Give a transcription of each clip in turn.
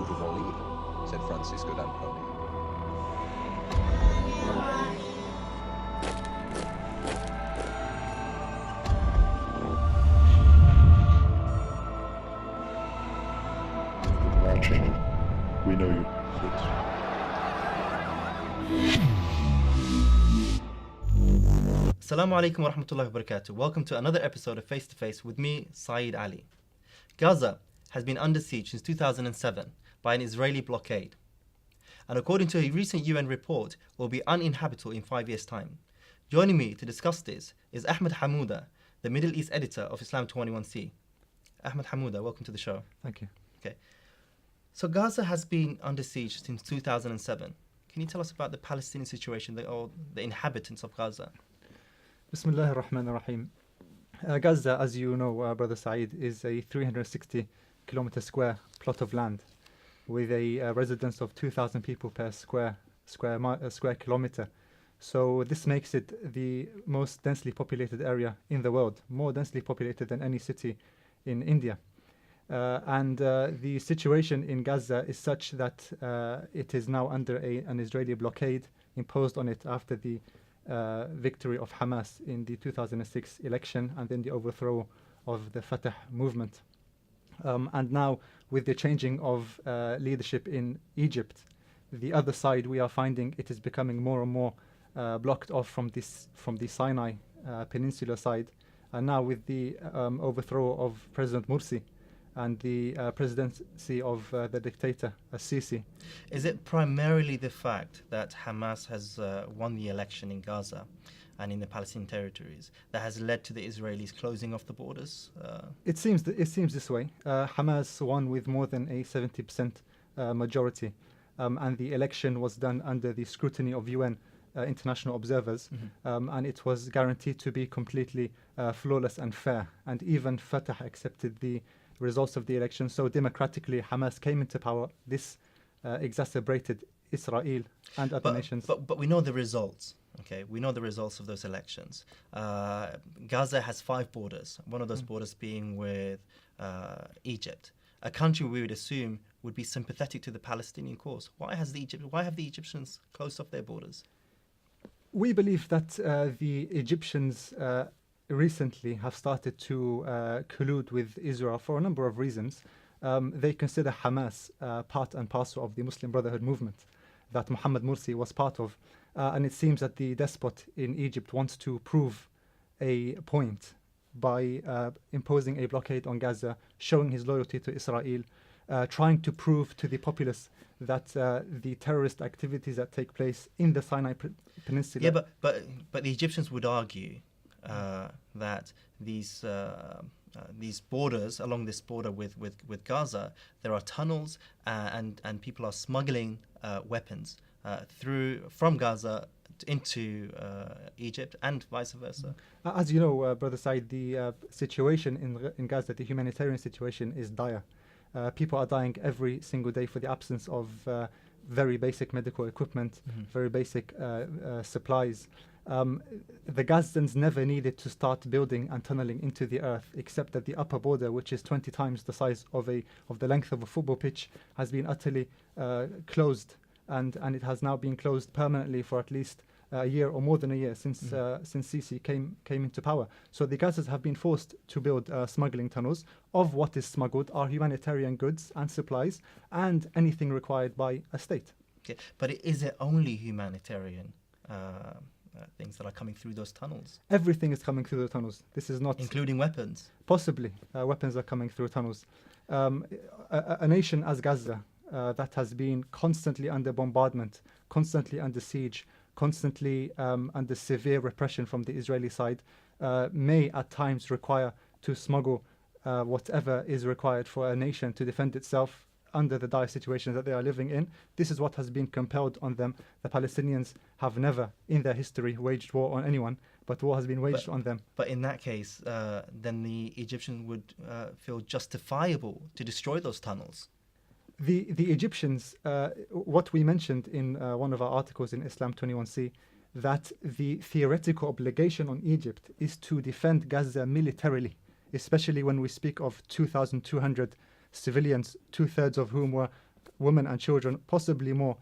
to morir, said Francisco d'Ancona. Our training, we know you. Assalamu alaikum wa rahmatullahi wa barakatuh. Welcome to another episode of Face to Face with me, Syed Ali. Gaza has been under siege since 2007 by an Israeli blockade, and according to a recent UN report, will be uninhabitable in 5 years' time. Joining me to discuss this is Ahmed Hamouda, the Middle East editor of Islam21c. Ahmed Hamouda, welcome to the show. Thank you. Okay. So Gaza has been under siege since 2007. Can you tell us about the Palestinian situation, or the inhabitants of Gaza? Bismillah ar-Rahman ar-Rahim. Gaza, as you know, Brother Saeed, is a 360 kilometer square plot of land with a residence of 2,000 people per square kilometer. So this makes it the most densely populated area in the world, more densely populated than any city in India. And the situation in Gaza is such that it is now under an Israeli blockade imposed on it after the victory of Hamas in the 2006 election and then the overthrow of the Fatah movement. And now with the changing of leadership in Egypt, the other side, we are finding it is becoming more and more blocked off from the Sinai Peninsula side. And now with the overthrow of President Morsi and the presidency of the dictator Sisi. Is it primarily the fact that Hamas has won the election in Gaza and in the Palestinian territories that has led to the Israelis closing off the borders? It seems this way. Hamas won with more than a 70% majority, and the election was done under the scrutiny of UN international observers, and it was guaranteed to be completely flawless and fair. And even Fatah accepted the results of the election. So democratically, Hamas came into power. This exacerbated Israel and other nations. But we know the results. Okay, we know the results of those elections. Gaza has 5 borders. One of those borders being with Egypt, a country we would assume would be sympathetic to the Palestinian cause. Why have the Egyptians closed off their borders? We believe that the Egyptians recently have started to collude with Israel for a number of reasons. They consider Hamas part and parcel of the Muslim Brotherhood movement that Mohammed Morsi was part of. And it seems that the despot in Egypt wants to prove a point by imposing a blockade on Gaza, showing his loyalty to Israel, trying to prove to the populace that the terrorist activities that take place in the Sinai Peninsula... Yeah, but the Egyptians would argue that these borders, along this border with Gaza, there are tunnels and people are smuggling weapons from Gaza into Egypt and vice versa. As you know, Brother Said, the situation in Gaza, the humanitarian situation is dire. People are dying every single day for the absence of very basic medical equipment, very basic supplies. The Gazans never needed to start building and tunneling into the earth, except that the upper border, which is 20 times the size of the length of a football pitch, has been utterly closed, and it has now been closed permanently for at least a year or more than a year since Sisi came into power. So the Gazans have been forced to build smuggling tunnels. Of what is smuggled are humanitarian goods and supplies and anything required by a state. Okay, but is it only humanitarian things that are coming through those tunnels? Everything is coming through the tunnels. This is not... Including weapons? Possibly. Weapons are coming through tunnels. A nation as Gaza that has been constantly under bombardment, constantly under siege, constantly under severe repression from the Israeli side, may at times require to smuggle whatever is required for a nation to defend itself under the dire situation that they are living in. This is what has been compelled on them. The Palestinians have never in their history waged war on anyone, but war has been waged on them. But in that case, then the Egyptians would feel justifiable to destroy those tunnels. The Egyptians, what we mentioned in one of our articles in Islam21c, that the theoretical obligation on Egypt is to defend Gaza militarily, especially when we speak of 2,200 civilians, 2/3 of whom were women and children, possibly more,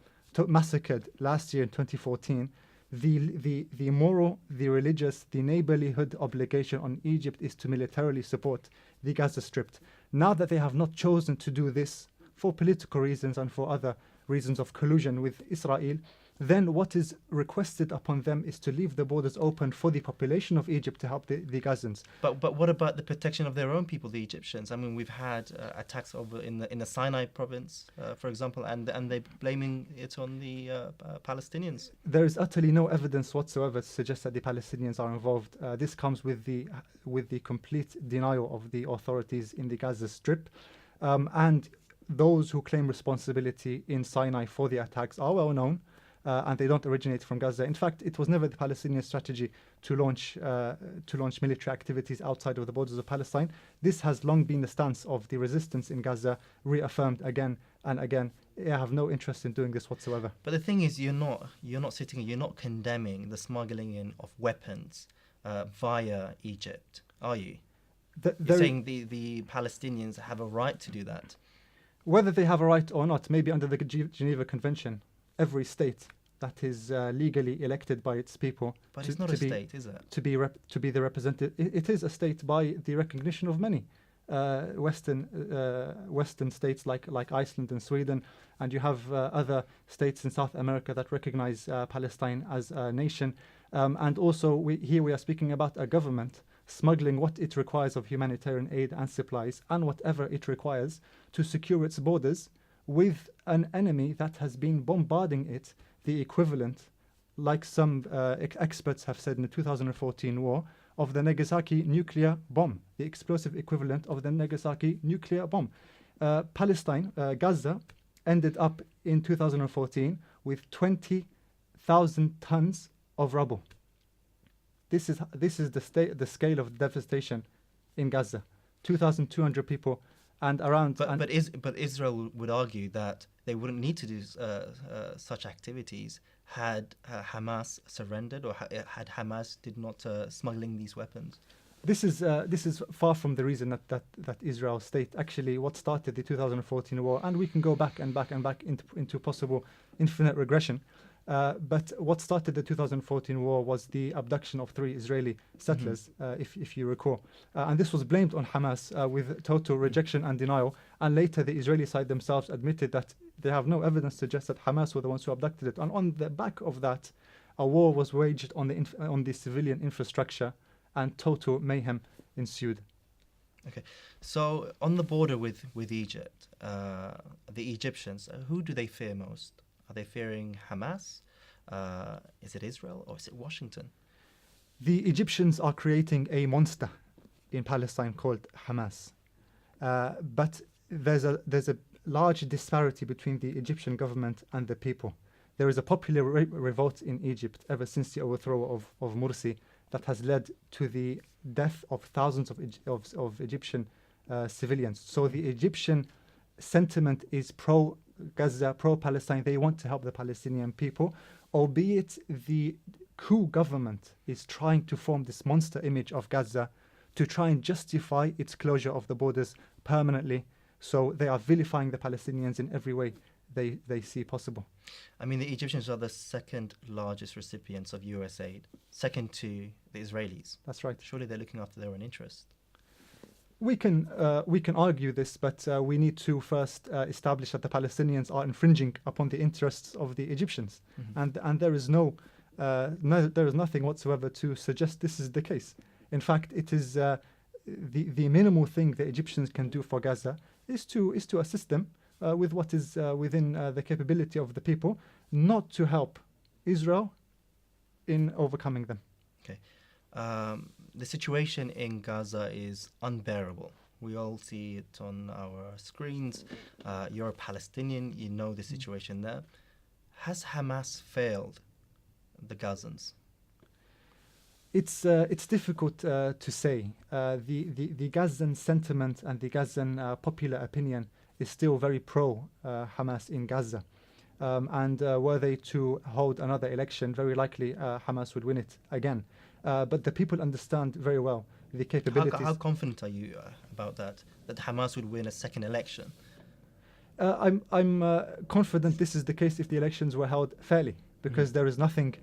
massacred last year in 2014, the moral, the religious, the neighborhood obligation on Egypt is to militarily support the Gaza Strip. Now that they have not chosen to do this for political reasons and for other reasons of collusion with Israel, then what is requested upon them is to leave the borders open for the population of Egypt to help the Gazans. But what about the protection of their own people, the Egyptians? I mean, we've had attacks over in the Sinai province, for example, and they're blaming it on the Palestinians. There is utterly no evidence whatsoever to suggest that the Palestinians are involved. This comes with the complete denial of the authorities in the Gaza Strip, and those who claim responsibility in Sinai for the attacks are well known. And they don't originate from Gaza. In fact, it was never the Palestinian strategy to launch military activities outside of the borders of Palestine. This has long been the stance of the resistance in Gaza, reaffirmed again and again. I have no interest in doing this whatsoever. not you're not condemning the smuggling in of weapons via Egypt, are you? You're saying the Palestinians have a right to do that. Whether they have a right or not, maybe under the Geneva Convention, every state that is legally elected by its people. But it's not a state, is it? To be the representative. It is a state by the recognition of many Western states like Iceland and Sweden, and you have other states in South America that recognize Palestine as a nation. And also, we are speaking about a government smuggling what it requires of humanitarian aid and supplies and whatever it requires to secure its borders with an enemy that has been bombarding it, the equivalent, like some experts have said in the 2014 war, of the Nagasaki nuclear bomb, the explosive equivalent of the Nagasaki nuclear bomb. Palestine, Gaza, ended up in 2014 with 20,000 tons of rubble. This is the scale of devastation in Gaza. 2,200 people. And around, but Israel would argue that they wouldn't need to do such activities had Hamas surrendered or had Hamas did not smuggling these weapons. This is far from the reason that Israel state actually what started the 2014 war, and we can go back and back and back into possible infinite regression. But what started the 2014 war was the abduction of 3 Israeli settlers, if you recall. And this was blamed on Hamas with total rejection and denial. And later the Israeli side themselves admitted that they have no evidence to suggest that Hamas were the ones who abducted it. And on the back of that, a war was waged on the civilian infrastructure, and total mayhem ensued. Okay, so on the border with Egypt, the Egyptians, who do they fear most? Are they fearing Hamas? Is it Israel or is it Washington? The Egyptians are creating a monster in Palestine called Hamas. But there's a large disparity between the Egyptian government and the people. There is a popular revolt in Egypt ever since the overthrow of Morsi that has led to the death of thousands of Egyptian civilians. So the Egyptian sentiment is pro-Gaza, pro-Palestine. They want to help the Palestinian people, albeit the coup government is trying to form this monster image of Gaza to try and justify its closure of the borders permanently. So they are vilifying the Palestinians in every way they see possible. I mean, the Egyptians are the second largest recipients of US aid, second to the Israelis. That's right. Surely they're looking after their own interests. We can argue this, but we need to first establish that the Palestinians are infringing upon the interests of the Egyptians, and there is there is nothing whatsoever to suggest this is the case. In fact, it is the minimal thing the Egyptians can do for Gaza is to assist them with what is within the capability of the people, not to help Israel in overcoming them. Okay. The situation in Gaza is unbearable. We all see it on our screens. You're a Palestinian, you know the situation there. Has Hamas failed the Gazans? It's difficult to say. The Gazan sentiment and the Gazan popular opinion is still very pro-Hamas in Gaza. And were they to hold another election, very likely Hamas would win it again. But the people understand very well the capabilities. How confident are you about that Hamas would win a second election? I'm confident this is the case if the elections were held fairly, because there is nothing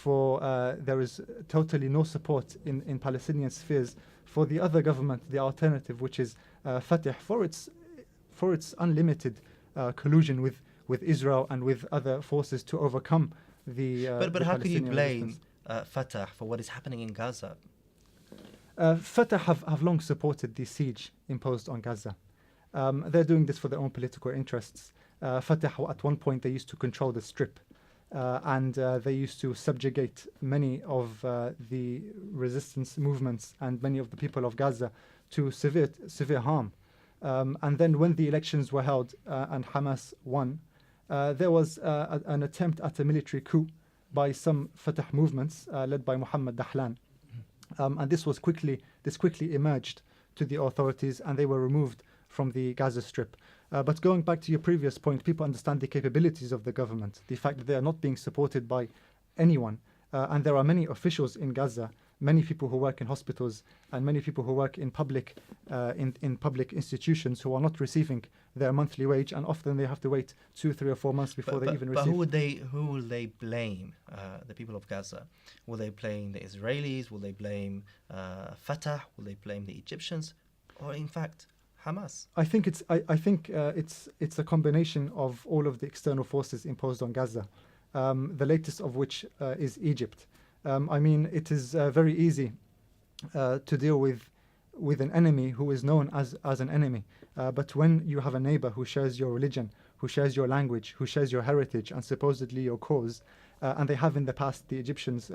there is totally no support in Palestinian spheres for the other government, the alternative, which is Fatah, for its unlimited collusion with Israel and with other forces to overcome the. But the how can you Palestinian blame resistance. Fatah for what is happening in Gaza? Fatah have long supported the siege imposed on Gaza. They're doing this for their own political interests. Fatah, at one point, they used to control the Strip, and they used to subjugate many of the resistance movements and many of the people of Gaza to severe harm. And then when the elections were held and Hamas won, there was an attempt at a military coup by some Fatah movements led by Muhammad Dahlan. And this quickly emerged to the authorities, and they were removed from the Gaza Strip. But going back to your previous point, people understand the capabilities of the government, the fact that they are not being supported by anyone. And there are many officials in Gaza, many people who work in hospitals, and many people who work in public institutions who are not receiving their monthly wage, and often they have to wait 2, 3, or 4 months before they even receive. But who will they blame? The people of Gaza? Will they blame the Israelis? Will they blame Fatah? Will they blame the Egyptians? Or in fact, Hamas? I think it's a combination of all of the external forces imposed on Gaza. The latest of which is Egypt. I mean, it is very easy to deal with an enemy who is known as an enemy. But when you have a neighbor who shares your religion, who shares your language, who shares your heritage and supposedly your cause, and they have in the past, the Egyptians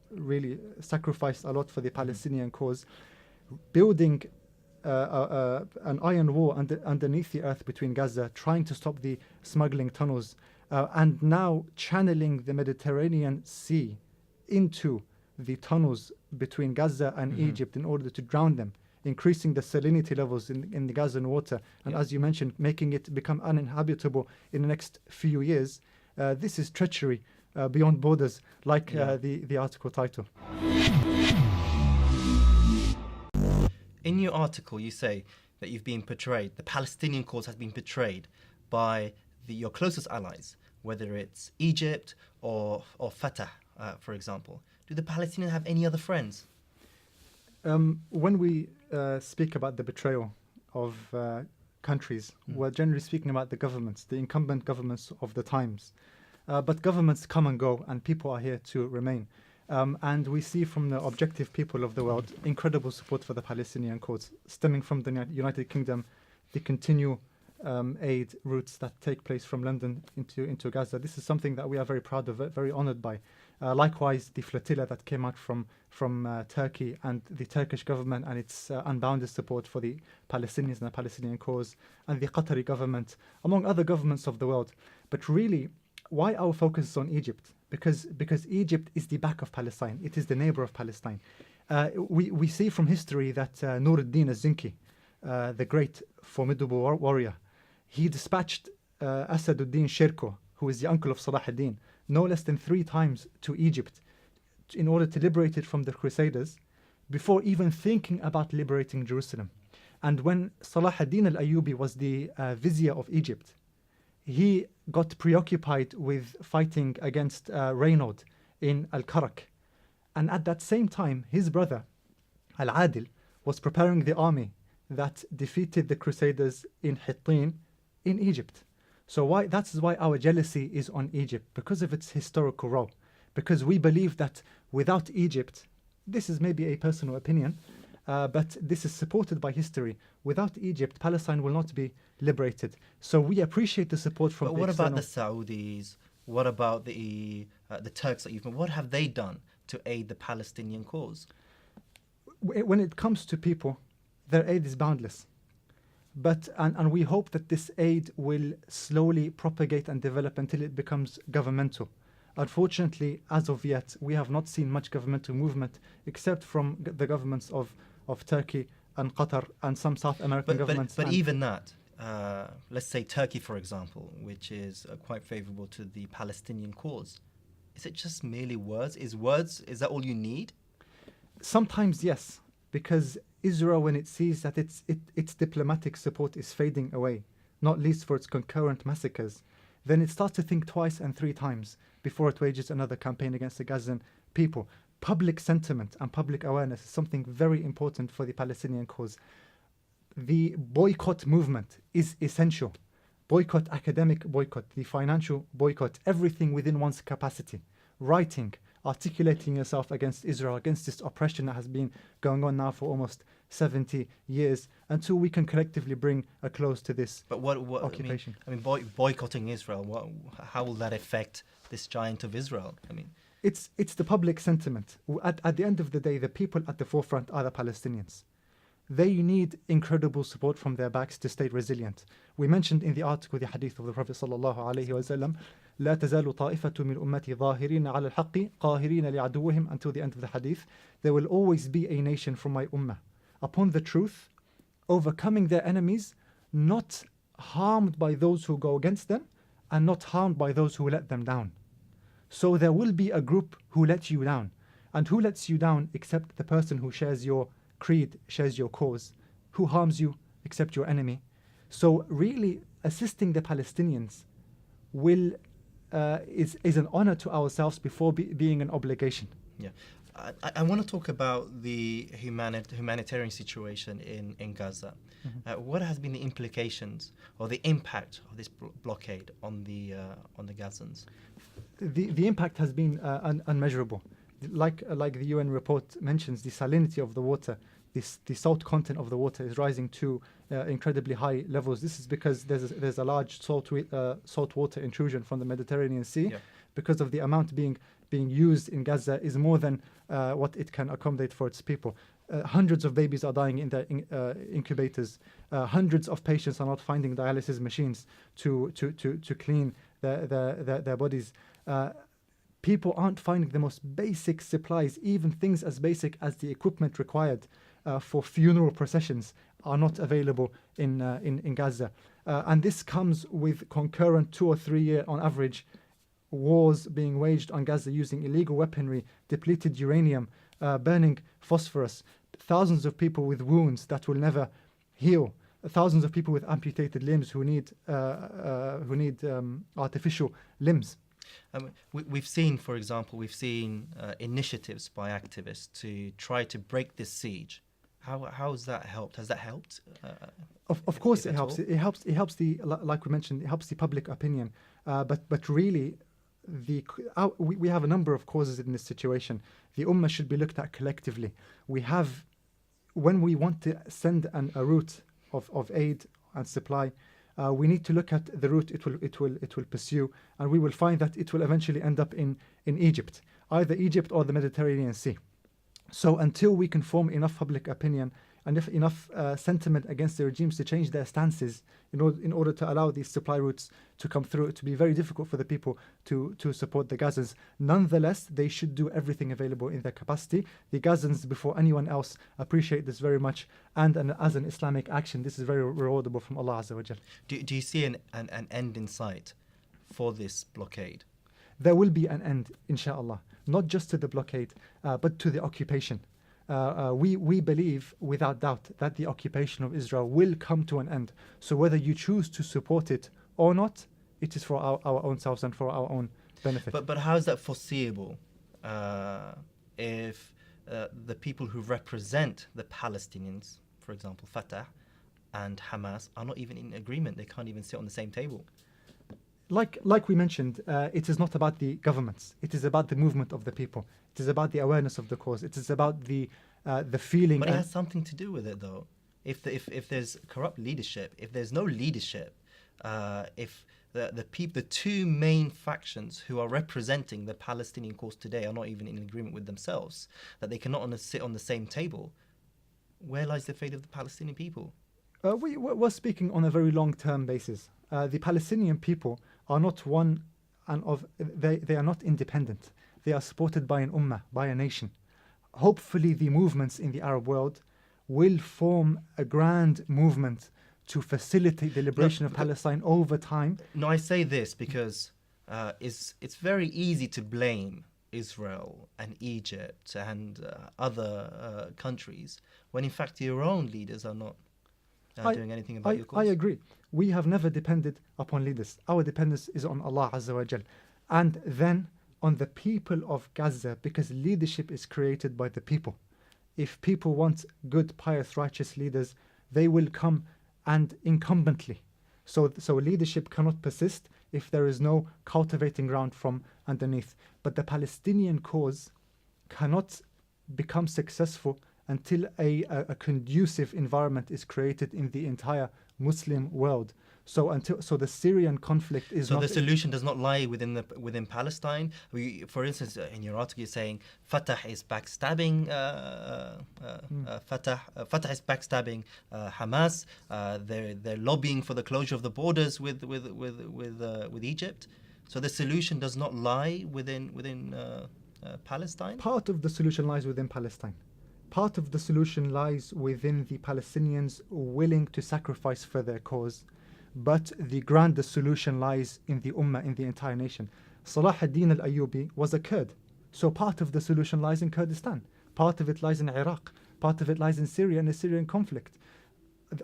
really sacrificed a lot for the Palestinian cause, building an iron wall underneath the earth between Gaza, trying to stop the smuggling tunnels, and now channeling the Mediterranean Sea into the tunnels between Gaza and Egypt in order to drown them, increasing the salinity levels in the Gazan water, and as you mentioned, making it become uninhabitable in the next few years. This is treachery beyond borders, like the article title. In your article, you say that you've been portrayed, the Palestinian cause has been portrayed by your closest allies, whether it's Egypt or Fatah, for example. Do the Palestinians have any other friends? When we speak about the betrayal of countries, we're generally speaking about the governments, the incumbent governments of the times. But governments come and go, and people are here to remain. And we see from the objective people of the world incredible support for the Palestinian cause, stemming from the United Kingdom, the continual aid routes that take place from London into Gaza. This is something that we are very proud of, very honored by. Likewise, the flotilla that came out from Turkey and the Turkish government and its unbounded support for the Palestinians and the Palestinian cause, and the Qatari government, among other governments of the world. But really, why our focus is on Egypt? Because Egypt is the back of Palestine. It is the neighbor of Palestine. We see from history that Nur ad-Din az-Zinki, the great formidable warrior, he dispatched Asad ad-Din Shirko, who is the uncle of Salah ad-Din, no less than 3 times to Egypt in order to liberate it from the Crusaders, before even thinking about liberating Jerusalem. And when Salah ad-Din al-Ayyubi was the vizier of Egypt, he got preoccupied with fighting against Raynaud in Al-Karak. And at that same time, his brother, Al-Adil, was preparing the army that defeated the Crusaders in Hittin in Egypt. So that's why our jealousy is on Egypt, because of its historical role. Because we believe that without Egypt, this is maybe a personal opinion, but this is supported by history. Without Egypt, Palestine will not be liberated. So we appreciate the support from. But what about the Saudis? What about the Turks? What have they done to aid the Palestinian cause? When it comes to people, their aid is boundless. But and we hope that this aid will slowly propagate and develop until it becomes governmental. Unfortunately, as of yet, we have not seen much governmental movement except from the governments of Turkey and Qatar and some South American governments. But even that, let's say Turkey, for example, which is quite favorable to the Palestinian cause, is it just merely words? Is that all you need? Sometimes, yes, because Israel, when it sees that its diplomatic support is fading away, not least for its concurrent massacres, then it starts to think twice and three times before it wages another campaign against the Gazan people. Public sentiment and public awareness is something very important for the Palestinian cause. The boycott movement is essential. Boycott, academic boycott, the financial boycott, everything within one's capacity. Writing, articulating yourself against Israel, against this oppression that has been going on now for almost 70 years, until we can collectively bring a close to this occupation. Boycotting Israel, how will that affect this giant of Israel? It's the public sentiment. At the end of the day, the people at the forefront are the Palestinians. They need incredible support from their backs to stay resilient. We mentioned in the article the hadith of the Prophet sallallahu alaihi wasallam, لا تزال طائفة من أمتي ظاهرين على الحق قاهرين لعدوهم, until the end of the hadith. There will always be a nation from my ummah upon the truth, overcoming their enemies, not harmed by those who go against them, and not harmed by those who let them down. So there will be a group who let you down. And who lets you down except the person who shares your creed, shares your cause? Who harms you except your enemy? So really assisting the Palestinians is an honor to ourselves before being an obligation. Yeah. I want to talk about the humanitarian situation in Gaza. Mm-hmm. What has been the implications or the impact of this blockade on the Gazans? The impact has been unmeasurable. Like the UN report mentions, the salinity of the water, the salt content of the water is rising to incredibly high levels. This is because there's a large salt water intrusion from the Mediterranean Sea. Yeah. Because of the amount being used in Gaza is more than what it can accommodate for its people. Hundreds of babies are dying in their incubators. Hundreds of patients are not finding dialysis machines to clean their bodies. People aren't finding the most basic supplies. Even things as basic as the equipment required for funeral processions are not available in Gaza. And this comes with concurrent 2 or 3 year on average wars being waged on Gaza using illegal weaponry, depleted uranium, burning phosphorus, thousands of people with wounds that will never heal, thousands of people with amputated limbs who need artificial limbs. We've seen, for example, initiatives by activists to try to break this siege. How has that helped? Has that helped? Of course, it helps. It helps the, like we mentioned, it helps the public opinion. But really, we have a number of causes in this situation. The Ummah should be looked at collectively. When we want to send a route of aid and supply, we need to look at the route it will pursue, and we will find that it will eventually end up in Egypt, either Egypt or the Mediterranean Sea. So until we can form enough public opinion and enough sentiment against the regimes to change their stances in order to allow these supply routes to come through, it will be very difficult for the people to support the Gazans. Nonetheless, they should do everything available in their capacity. The Gazans, before anyone else, appreciate this very much, and as an Islamic action, this is very rewardable from Allah Azza wa Jal. Do you see an end in sight for this blockade? There will be an end, inshallah, not just to the blockade, but to the occupation. We believe, without doubt, that the occupation of Israel will come to an end. So whether you choose to support it or not, it is for our own selves and for our own benefit. But how is that foreseeable if the people who represent the Palestinians, for example, Fatah and Hamas, are not even in agreement? They can't even sit on the same table. Like we mentioned, it is not about the governments. It is about the movement of the people. It is about the awareness of the cause. It is about the feeling. But it has something to do with it, though. If there's corrupt leadership, if there's no leadership, if the two main factions who are representing the Palestinian cause today are not even in agreement with themselves, that they cannot sit on the same table, where lies the fate of the Palestinian people? We're speaking on a very long-term basis. The Palestinian people are not they are not independent. They are supported by an ummah, by a nation. Hopefully the movements in the Arab world will form a grand movement to facilitate the liberation of Palestine over time. No, I say this because it's very easy to blame Israel and Egypt and other countries when in fact your own leaders are not doing anything about your cause? I agree. We have never depended upon leaders. Our dependence is on Allah Azza wa Jal. And then on the people of Gaza, because leadership is created by the people. If people want good, pious, righteous leaders, they will come and incumbently. So leadership cannot persist if there is no cultivating ground from underneath. But the Palestinian cause cannot become successful until a conducive environment is created in the entire Muslim world. So the Syrian conflict is the solution does not lie within Palestine. For instance, in your article, you're saying Fatah is backstabbing Fatah is backstabbing Hamas. They're lobbying for the closure of the borders with Egypt. So the solution does not lie within Palestine. Part of the solution lies within Palestine. Part of the solution lies within the Palestinians willing to sacrifice for their cause. But the grander solution lies in the Ummah, in the entire nation. Salah ad-Din al-Ayyubi was a Kurd. So part of the solution lies in Kurdistan. Part of it lies in Iraq. Part of it lies in Syria and the Syrian conflict.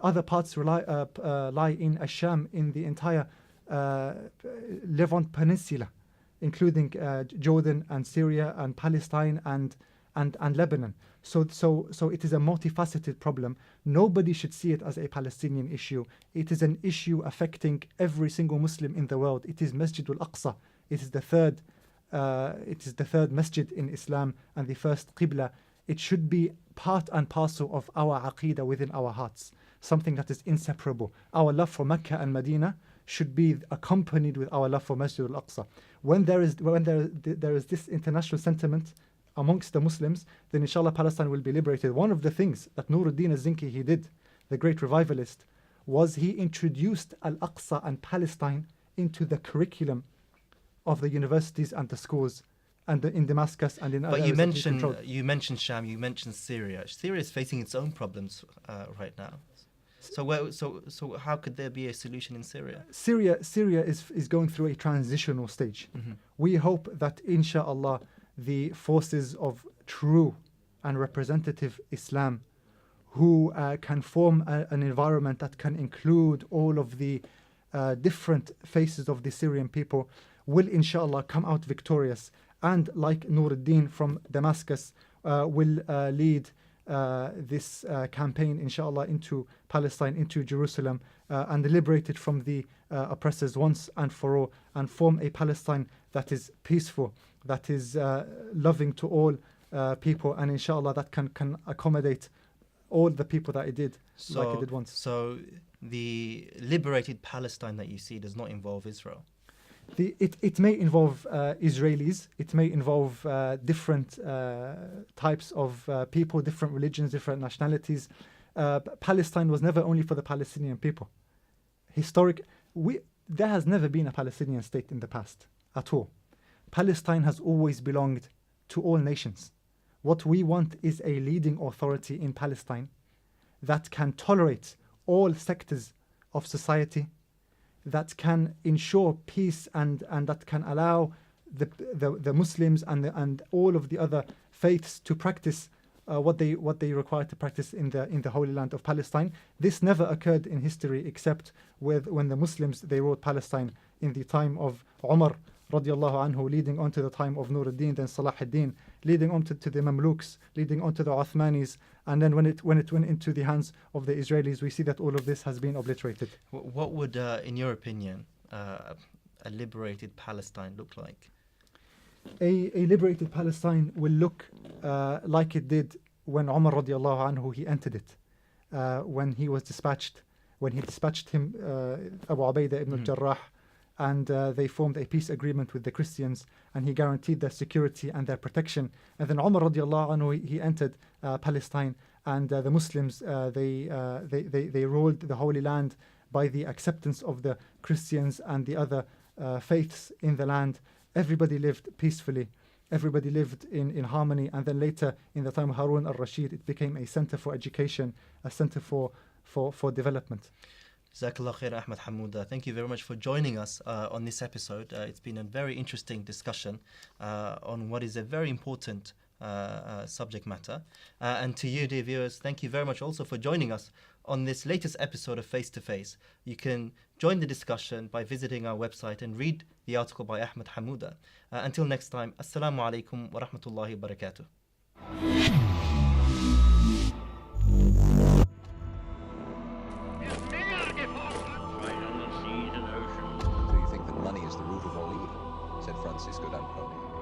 Other parts lie in Asham, in the entire Levant Peninsula, including Jordan and Syria and Palestine and Lebanon. So it is a multifaceted problem. Nobody should see it as a Palestinian issue. It is an issue affecting every single Muslim in the world. It is Masjid al-Aqsa. It is the third masjid in Islam and the first Qibla. It should be part and parcel of our aqeedah within our hearts, something that is inseparable. Our love for Mecca and Medina should be accompanied with our love for Masjid al-Aqsa. When there is this international sentiment amongst the Muslims, then inshallah Palestine will be liberated. One of the things that Nuruddin al-Zinki, he did, the great revivalist, was he introduced Al-Aqsa and Palestine into the curriculum of the universities and the schools and in Damascus and in other areas. But you mentioned Sham, you mentioned Syria. Syria is facing its own problems right now. So how could there be a solution in Syria? Syria is going through a transitional stage. Mm-hmm. We hope that inshallah the forces of true and representative Islam, who can form an environment that can include all of the different faces of the Syrian people, will inshallah come out victorious, and like Nuruddin from Damascus will lead this campaign inshallah into Palestine, into Jerusalem, and liberate it from the oppressors once and for all, and form a Palestine that is peaceful, that is loving to all people, and inshallah that can accommodate all the people that it did, like it did once. So the liberated Palestine that you see does not involve Israel? It may involve Israelis, it may involve different types of people, different religions, different nationalities. Palestine was never only for the Palestinian people. There has never been a Palestinian state in the past at all. Palestine has always belonged to all nations. What we want is a leading authority in Palestine that can tolerate all sectors of society, that can ensure peace and that can allow the Muslims and all of the other faiths to practice what they require to practice in the Holy Land of Palestine. This never occurred in history except when the Muslims, they ruled Palestine in the time of Umar radiallahu anhu, leading on to the time of Nuruddin, then Salah ad-Din, leading on to the Mamluks, leading on to the Uthmanis, and then when it went into the hands of the Israelis, we see that all of this has been obliterated. What would, in your opinion, a liberated Palestine look like? A liberated Palestine will look like it did when Umar radiallahu anhu, he entered it, when he dispatched him, Abu Ubaidah ibn al-Jarrah, and they formed a peace agreement with the Christians, and he guaranteed their security and their protection. And then Umar radiallahu anhu, he entered Palestine, and the Muslims, they ruled the Holy Land by the acceptance of the Christians and the other faiths in the land. Everybody lived peacefully. Everybody lived in harmony. And then later, in the time of Harun al-Rashid, it became a center for education, a center for development. Jazakallah khair, Ahmed Hamouda. Thank you very much for joining us on this episode. It's been a very interesting discussion on what is a very important subject matter. And to you, dear viewers, thank you very much also for joining us on this latest episode of Face to Face. You can join the discussion by visiting our website and read the article by Ahmed Hamouda. Until next time, Assalamu alaikum wa rahmatullahi wa barakatuh. So you think that money is the root of all evil? Said Francisco d'Ancona.